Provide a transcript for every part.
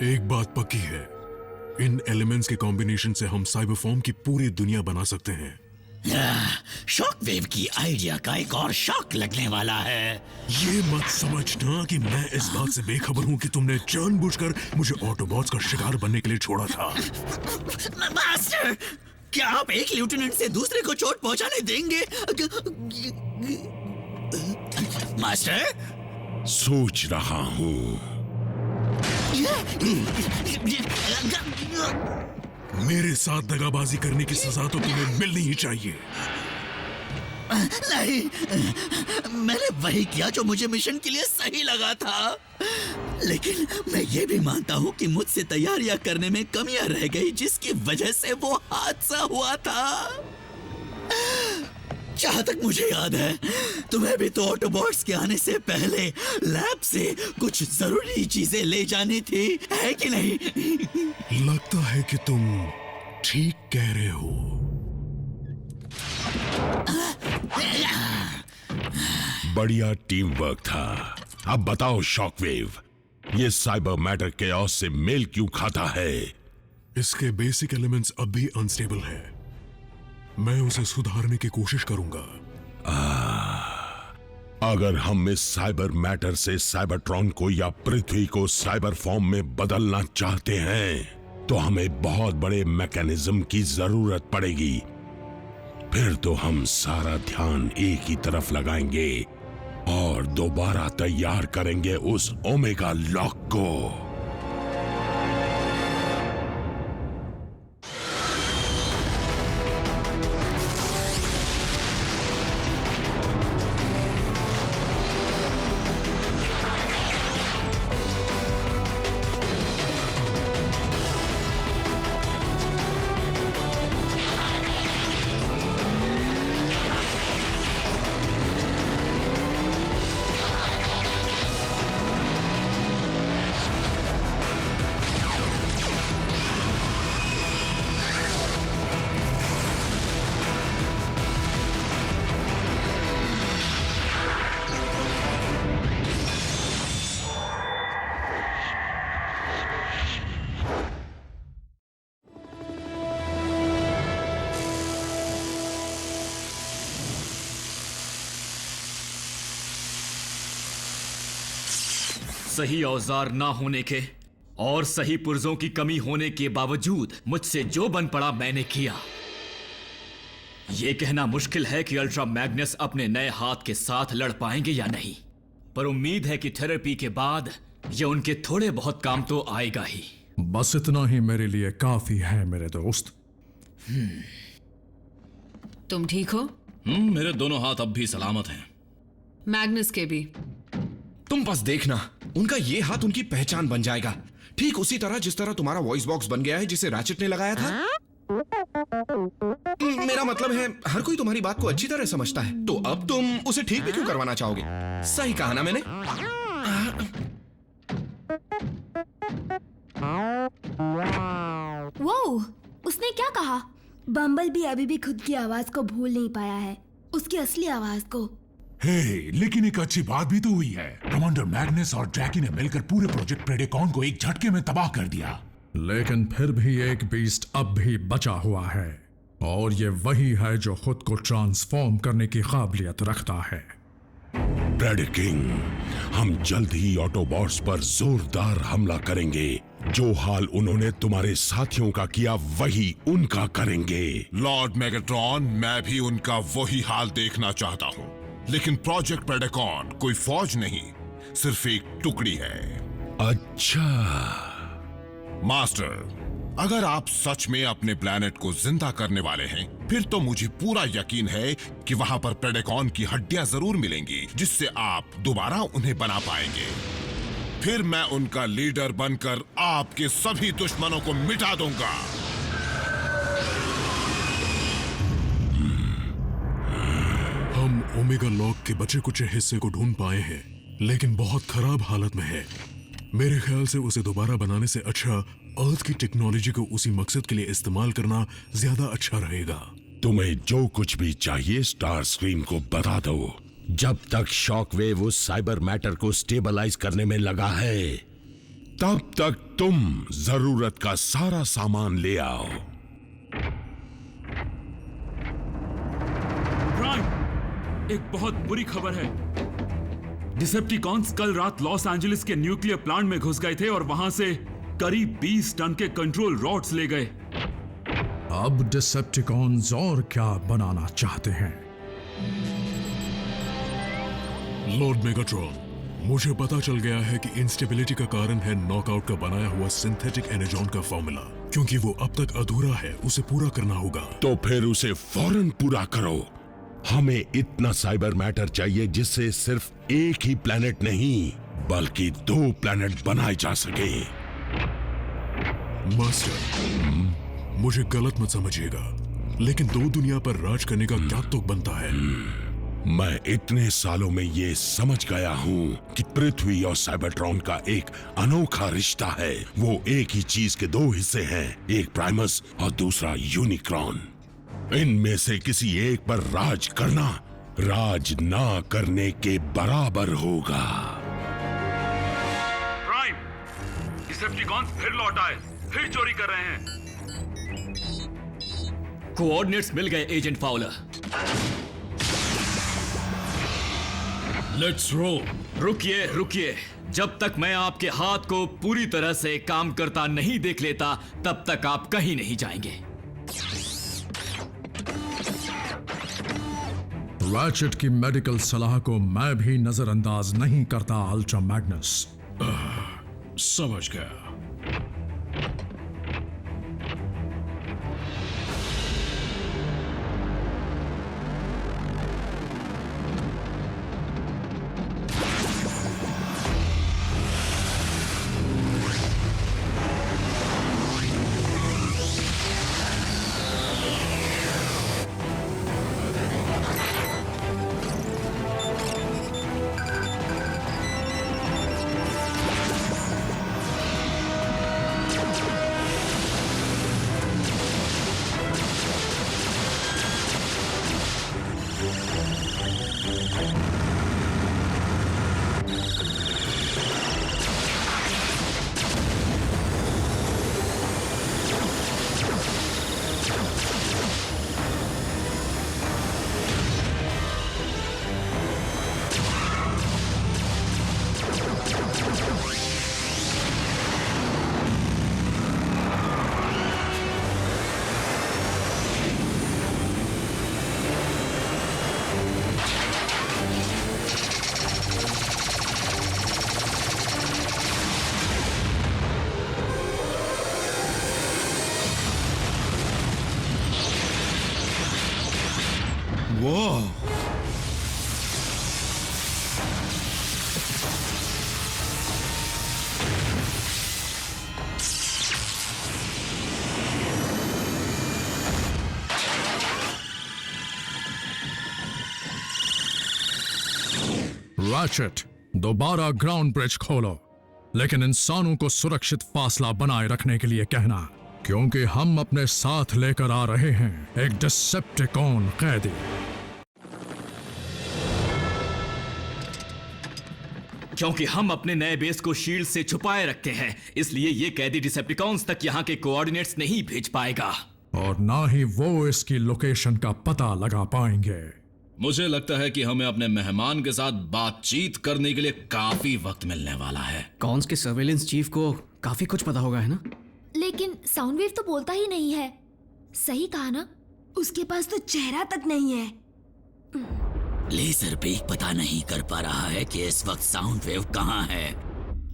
एक बात पक्की है, इन एलिमेंट्स के कॉम्बिनेशन से हम साइबर फॉर्म की पूरी दुनिया बना सकते हैं। शॉकवेव की आइडिया का एक और शॉक लगने वाला है। ये मत समझना कि मैं इस बात से बेखबर हूँ कि तुमने जानबूझकर मुझे ऑटोबॉट्स का शिकार बनने के लिए छोड़ा था। मास्टर, क्या आप एक लेफ्टिनेंट से दूसरे को चोट पहुंचाने देंगे? मास्टर, सोच रहा हूँ। मेरे साथ दगाबाजी करने की सजा तो तुम्हें मिलनी ही चाहिए। नहीं, मैंने वही किया जो मुझे मिशन के लिए सही लगा था, लेकिन मैं ये भी मानता हूँ कि मुझसे तैयारियां करने में कमियां रह गई, जिसकी वजह से वो हादसा हुआ था। जहां तक मुझे याद है, तुम्हें भी तो ऑटोबॉट्स के आने से पहले लैब से कुछ जरूरी चीजें ले जानी थी, है कि नहीं? लगता है कि तुम ठीक कह रहे हो। बढ़िया टीम वर्क था। अब बताओ शॉकवेव, ये साइबर मैटर केओस से मेल क्यों खाता है? इसके बेसिक एलिमेंट्स अब भी अनस्टेबल है। मैं उसे सुधारने की कोशिश करूंगा। अगर हम इस साइबर मैटर से साइबरट्रॉन को या पृथ्वी को साइबर फॉर्म में बदलना चाहते हैं, तो हमें बहुत बड़े मैकेनिज्म की जरूरत पड़ेगी। फिर तो हम सारा ध्यान एक ही तरफ लगाएंगे और दोबारा तैयार करेंगे उस ओमेगा लॉक को। सही औजार ना होने के और सही पुर्जों की कमी होने के बावजूद मुझसे जो बन पड़ा मैंने किया। यह कहना मुश्किल है कि अल्ट्रा मैग्नस अपने नए हाथ के साथ लड़ पाएंगे या नहीं, पर उम्मीद है कि थेरेपी के बाद यह उनके थोड़े बहुत काम तो आएगा ही। बस इतना ही मेरे लिए काफी है मेरे दोस्त। तुम ठीक हो? मेरे दोनों हाथ अब भी सलामत हैं। मैग्नस के भी। तुम बस देखना, उनका ये हाथ उनकी पहचान बन जाएगा, ठीक उसी तरह जिस तरह तुम्हारा वॉइस बॉक्स बन गया है जिसे रैचेट ने लगाया था। मेरा मतलब है, हर कोई तुम्हारी बात को अच्छी तरह समझता है, तो अब तुम उसे ठीक भी क्यों करवाना चाहोगे? सही कहा ना मैंने? वो उसने क्या कहा? बम्बल भी अभी भी खुद की आवाज को भूल नहीं पाया है, उसकी असली आवाज को। लेकिन एक अच्छी बात भी तो हुई है। कमांडर मैग्नस और जैकी ने मिलकर पूरे प्रोजेक्ट प्रेडेकॉन को एक झटके में तबाह कर दिया। लेकिन फिर भी एक बीस्ट अब भी बचा हुआ है, और ये वही है जो खुद को ट्रांसफॉर्म करने की काबिलियत रखता है। प्रेडिकिंग, हम जल्द ही ऑटोबॉट्स पर जोरदार हमला करेंगे। जो हाल उन्होंने तुम्हारे साथियों का किया, वही उनका करेंगे। लॉर्ड मेगाट्रॉन, मैं भी उनका वही हाल देखना चाहता हूँ, लेकिन प्रोजेक्ट प्रेडेकॉन कोई फौज नहीं, सिर्फ एक टुकड़ी है। अच्छा मास्टर, अगर आप सच में अपने प्लेनेट को जिंदा करने वाले हैं, फिर तो मुझे पूरा यकीन है कि वहां पर प्रेडेकॉन की हड्डियां जरूर मिलेंगी, जिससे आप दोबारा उन्हें बना पाएंगे। फिर मैं उनका लीडर बनकर आपके सभी दुश्मनों को मिटा दूंगा। हम ओमेगा लॉक के बचे कुछ हिस्से को ढूंढ पाए हैं, लेकिन बहुत खराब हालत में है। मेरे ख्याल से उसे दोबारा बनाने से अच्छा अर्थ की टेक्नोलॉजी को उसी मकसद के लिए इस्तेमाल करना ज्यादा अच्छा रहेगा। तुम्हें जो कुछ भी चाहिए स्टार स्क्रीम को बता दो। जब तक शॉकवेव उस साइबर मैटर को स्टेबलाइज करने में लगा है, तब तक तुम जरूरत का सारा सामान ले आओ। प्राइम, एक बहुत बुरी खबर है। डिसेप्टिकॉन्स कल रात लॉस एंजलिस के न्यूक्लियर प्लांट में घुस गए थे और वहां से करीब 20 टन के कंट्रोल रॉड्स ले गए। अब डिसेप्टिकॉन्स और क्या बनाना चाहते हैं? लॉर्ड मेगाट्रॉन, मुझे पता चल गया है कि इंस्टेबिलिटी का कारण है नॉकआउट का बनाया हुआ सिंथेटिक एनर्जॉन का फॉर्मूला। क्योंकि वो अब तक अधूरा है, उसे पूरा करना होगा। तो फिर उसे फौरन पूरा करो। हमें इतना साइबर मैटर चाहिए जिससे सिर्फ एक ही प्लेनेट नहीं बल्कि 2 प्लेनेट बनाए जा सके। मास्टर, मुझे गलत मत समझिएगा, लेकिन 2 दुनिया पर राज करने का क्या तुक बनता है? मैं इतने सालों में ये समझ गया हूँ कि पृथ्वी और साइबरट्रॉन का एक अनोखा रिश्ता है। वो एक ही चीज के 2 हिस्से हैं, एक प्राइमस और दूसरा यूनिक्रॉन। इनमें से किसी एक पर राज करना राज ना करने के बराबर होगा। प्राइम, डिसेप्टिकॉन्स फिर लौट आए, फिर चोरी कर रहे हैं। कोऑर्डिनेट्स मिल गए एजेंट फाउलर। लेट्स रो। रुकिए रुकिए, जब तक मैं आपके हाथ को पूरी तरह से काम करता नहीं देख लेता तब तक आप कहीं नहीं जाएंगे। रैचेट की मेडिकल सलाह को मैं भी नजरअंदाज नहीं करता अल्ट्रा मैग्नस। समझ गया। रैचेट, दोबारा ग्राउंड ब्रिज खोलो, लेकिन इंसानों को सुरक्षित फासला बनाए रखने के लिए कहना, क्योंकि हम अपने साथ लेकर आ रहे हैं एक डिसेप्टिकॉन कैदी। क्योंकि हम अपने नए बेस को शील्ड से छुपाए रखते हैं, इसलिए ये कैदी डिसेप्टिकॉन्स तक यहाँ के कोऑर्डिनेट्स नहीं भेज पाएगा। और ना ही वो इसकी लोकेशन का पता लगा पाएंगे। मुझे लगता है कि हमें अपने मेहमान के साथ बातचीत करने के लिए काफी वक्त मिलने वाला है। कॉन्स के सर्वेलेंस चीफ को काफी कुछ पता होगा, है ना? लेकिन साउंड वेव तो बोलता ही नहीं है। सही कहा ना, उसके पास तो चेहरा तक नहीं है। लेजर भी पता नहीं कर पा रहा है कि इस वक्त साउंड वेव कहाँ है।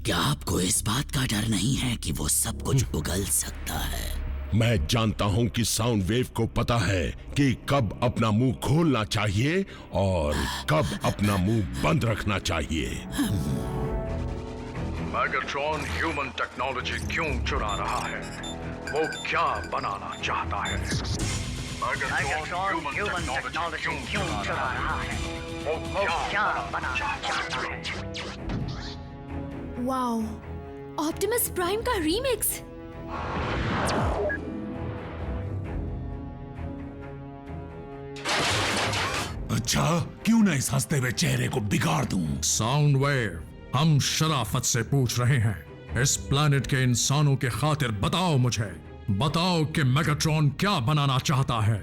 क्या आपको इस बात का डर नहीं है कि वो सब कुछ उगल सकता है? मैं जानता हूं कि साउंड वेव को पता है कि कब अपना मुंह खोलना चाहिए और कब अपना मुंह बंद रखना चाहिए। मैगाट्रॉन ह्यूमन टेक्नोलॉजी क्यों चुरा रहा है? वो क्या बनाना चाहता है? मैगाट्रॉन ह्यूमन टेक्नोलॉजी क्यों चुरा रहा है? वो क्या बनाना चाहता है? वाओ, ऑप्टिमस प्राइम का रीमिक्स। अच्छा, क्यों ना इस हंसते हुए चेहरे को बिगाड़ दूं? साउंड वेव, हम शराफत से पूछ रहे हैं, इस प्लैनेट के इंसानों के खातिर बताओ मुझे, बताओ कि मेगाट्रॉन क्या बनाना चाहता है,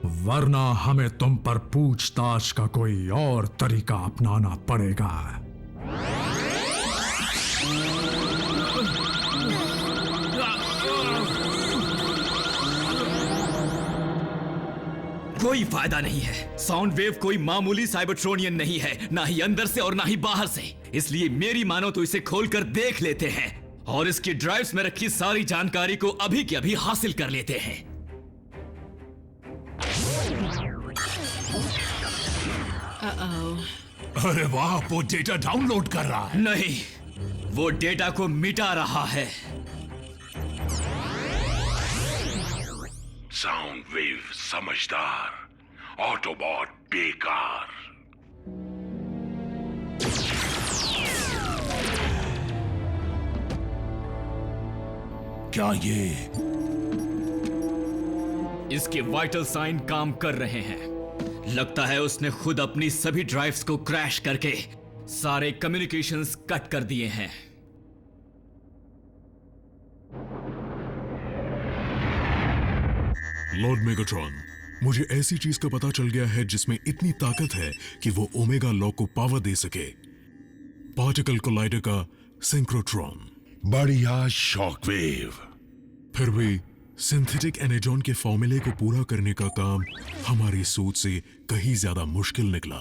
वरना हमें तुम पर पूछताछ का कोई और तरीका अपनाना पड़ेगा। कोई फायदा नहीं है। साउंड वेव कोई मामूली साइबरट्रोनियन नहीं है, ना ही अंदर से और ना ही बाहर से। इसलिए मेरी मानो तो इसे खोलकर देख लेते हैं और इसकी ड्राइव्स में रखी सारी जानकारी को अभी के अभी हासिल कर लेते हैं। अरे वाह, वो डेटा डाउनलोड कर रहा है। नहीं, वो डेटा को मिटा रहा है। साउंड वेव समझदार, ऑटोबॉट बेकार। क्या ये इसके वाइटल साइन काम कर रहे हैं। लगता है उसने खुद अपनी सभी ड्राइव्स को क्रैश करके सारे कम्युनिकेशंस कट कर दिए हैं। लॉर्ड मेगाट्रॉन, मुझे ऐसी चीज का पता चल गया है जिसमें इतनी ताकत है कि वो ओमेगा लॉ को पावर दे सके। पार्टिकल कोलाइडर का सिंक्रोट्रॉन। बढ़िया शॉकवेव। फिर भी सिंथेटिक एनर्जॉन के फॉर्मूले को पूरा करने का काम हमारी सोच से कहीं ज्यादा मुश्किल निकला।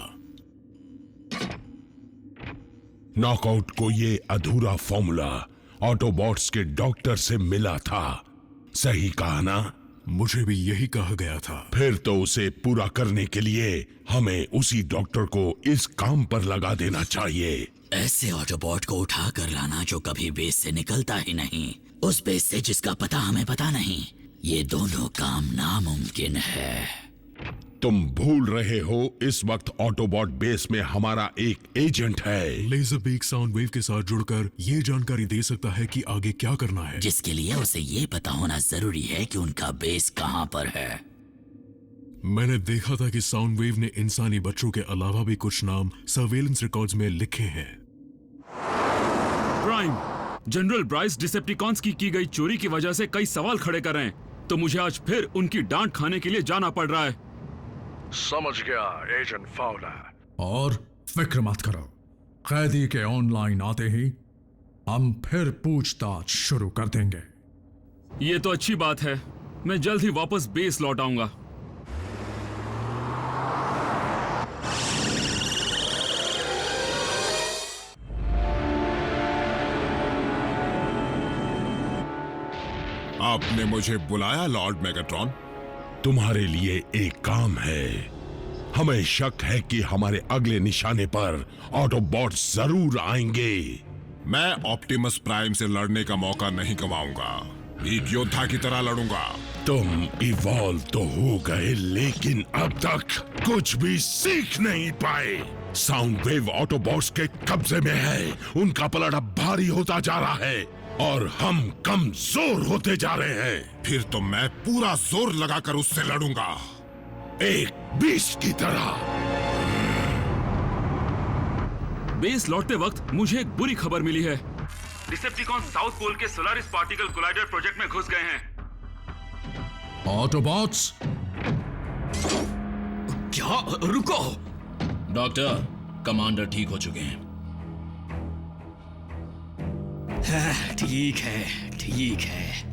नॉकआउट को ये अधूरा फॉर्मूला ऑटोबॉट्स के डॉक्टर से मिला था, सही कहा ना? मुझे भी यही कहा गया था। फिर तो उसे पूरा करने के लिए हमें उसी डॉक्टर को इस काम पर लगा देना चाहिए। ऐसे ऑटोबॉट को उठा कर लाना जो कभी बेस से निकलता ही नहीं, उस बेस से जिसका पता हमें पता नहीं, ये दोनों काम नामुमकिन है। तुम भूल रहे हो, इस वक्त ऑटोबॉट बेस में हमारा एक एजेंट है। लेजर बीक साउंड वेव के साथ जुड़कर ये जानकारी दे सकता है कि आगे क्या करना है, जिसके लिए उसे ये पता होना जरूरी है कि उनका बेस कहाँ पर है। मैंने देखा था कि साउंड वेव ने इंसानी बच्चों के अलावा भी कुछ नाम सर्वेलेंस रिकॉर्ड्स में लिखे हैं। प्राइम, जनरल ब्राइस डिसेप्टिकॉन्स की गई चोरी की वजह से कई सवाल खड़े कर रहे हैं, तो मुझे आज फिर उनकी डांट खाने के लिए जाना पड़ रहा है। समझ गया एजेंट फाउलर। और फिक्र मत करो, कैदी के ऑनलाइन आते ही हम फिर पूछताछ शुरू कर देंगे। ये तो अच्छी बात है, मैं जल्द ही वापस बेस लौट आऊंगा। आपने मुझे बुलाया लॉर्ड मेगाट्रॉन? तुम्हारे लिए एक काम है। हमें शक है कि हमारे अगले निशाने पर ऑटोबॉट्स जरूर आएंगे। मैं ऑप्टिमस प्राइम से लड़ने का मौका नहीं गंवाऊंगा, एक योद्धा की तरह लड़ूंगा। तुम इवॉल्व तो हो गए, लेकिन अब तक कुछ भी सीख नहीं पाए। साउंड वेव ऑटोबॉट्स के कब्जे में है, उनका पलड़ा भारी होता जा रहा है और हम कमजोर होते जा रहे हैं। फिर तो मैं पूरा जोर लगाकर उससे लड़ूंगा, एक बीस्ट की तरह। बेस लौटते वक्त मुझे एक बुरी खबर मिली है। डिसेप्टिकॉन साउथ पोल के सोलारिस पार्टिकल कोलाइडर प्रोजेक्ट में घुस गए हैं। ऑटोबॉट्स, क्या? रुको डॉक्टर, कमांडर ठीक हो चुके हैं। ठीक है, ठीक है।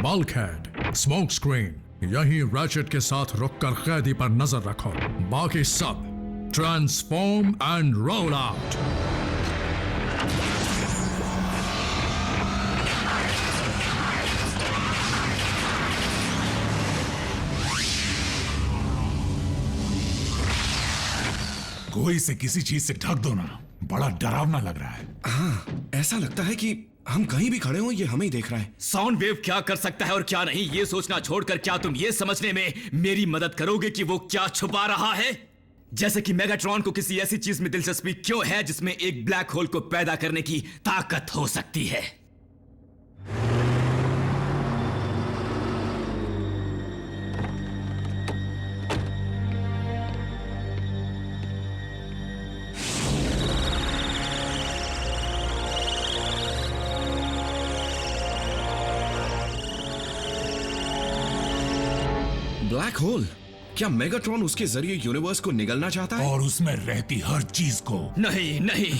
बल्कहेड, स्मोक स्क्रीन, यहीं रैचेट के साथ रुककर कैदी पर नजर रखो। बाकी सब ट्रांसफॉर्म एंड रोल आउट। कोई से किसी चीज से ढक दो ना, बड़ा डरावना लग रहा है। हाँ, ऐसा लगता है कि हम कहीं भी खड़े हो ये हमें ही देख रहा है। साउंड वेव क्या कर सकता है और क्या नहीं, ये सोचना छोड़कर क्या तुम ये समझने में मेरी मदद करोगे कि वो क्या छुपा रहा है? जैसे कि मेगाट्रॉन को किसी ऐसी चीज में दिलचस्पी क्यों है जिसमें एक ब्लैक होल को पैदा करने की ताकत हो सकती है। Black hole? क्या मेगाट्रॉन उसके जरिए यूनिवर्स को निगलना चाहता है? और उसमें रहती हर चीज को। नहीं नहीं,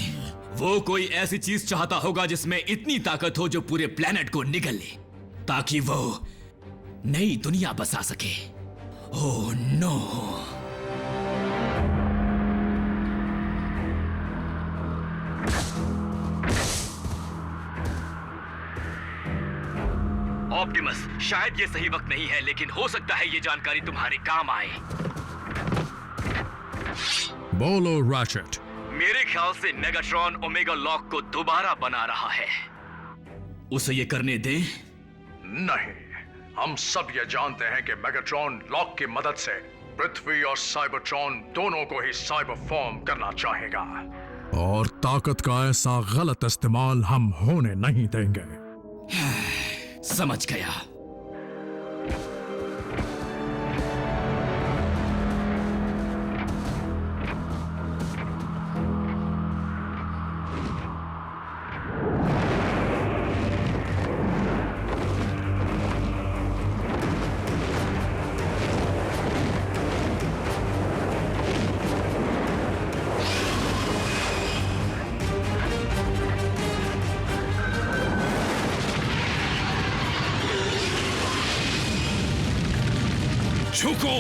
वो कोई ऐसी चीज चाहता होगा जिसमें इतनी ताकत हो जो पूरे प्लेनेट को निगल ले, ताकि वो नई दुनिया बसा सके। Oh no. ऑप्टिमस, शायद ये सही वक्त नहीं है, लेकिन हो सकता है ये जानकारी तुम्हारे काम आए। बोलो रैचेट। मेरे ख्याल से मेगाट्रॉन ओमेगा लॉक को दोबारा बना रहा है। उसे ये करने दें। नहीं, हम सब ये जानते हैं कि मेगाट्रॉन लॉक की मदद से पृथ्वी और साइबरट्रॉन दोनों को ही साइबर फॉर्म करना चाहेगा। और ताकत का ऐसा गलत इस्तेमाल हम होने नहीं देंगे। समझ गया। झुको।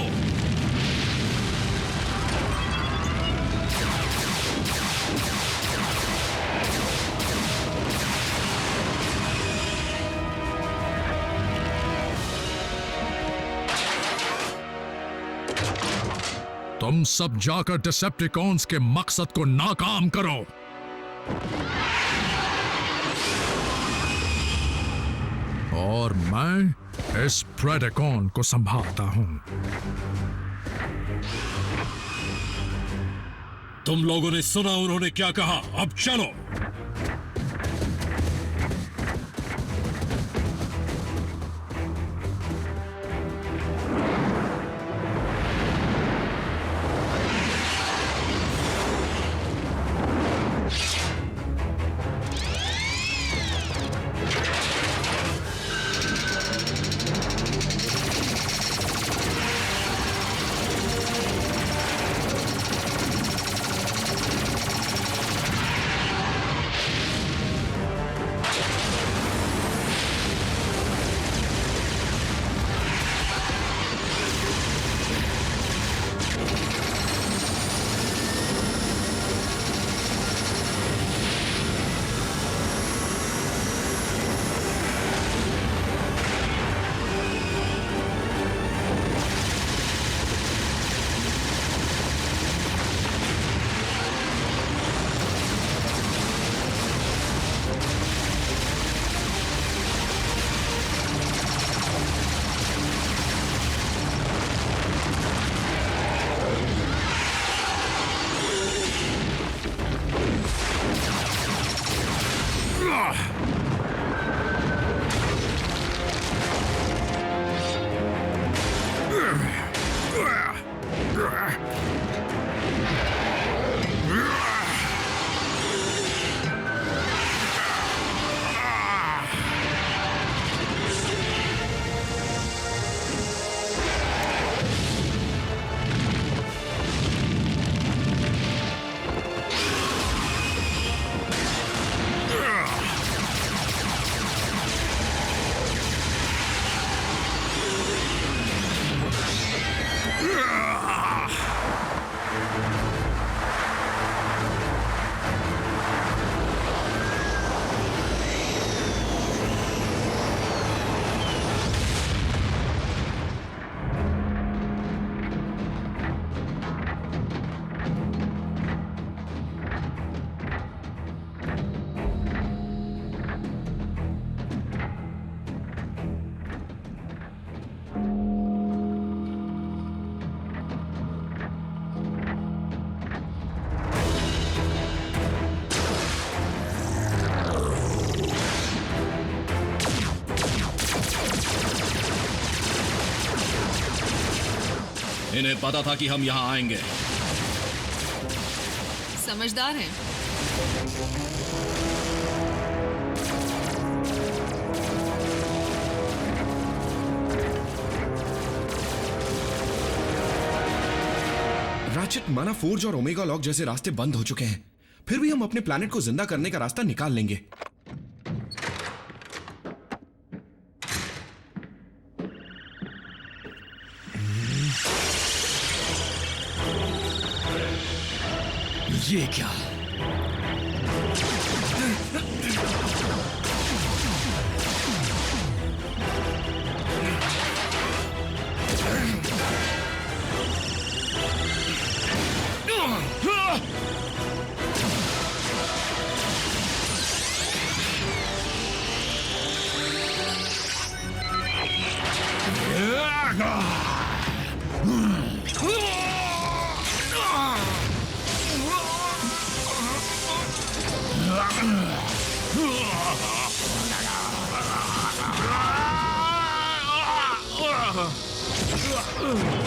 तुम सब जाकर डिसेप्टिकॉन्स के मकसद को नाकाम करो। और मैं इस प्रेडेकॉन को संभालता हूं। तुम लोगों ने सुना उन्होंने क्या कहा, अब चलो। इन्हें पता था कि हम यहाँ आएंगे। समझदार हैं। राचेट, माना फोर्ज और ओमेगा लॉक जैसे रास्ते बंद हो चुके हैं, फिर भी हम अपने प्लैनेट को जिंदा करने का रास्ता निकाल लेंगे। ये क्या? Ugh!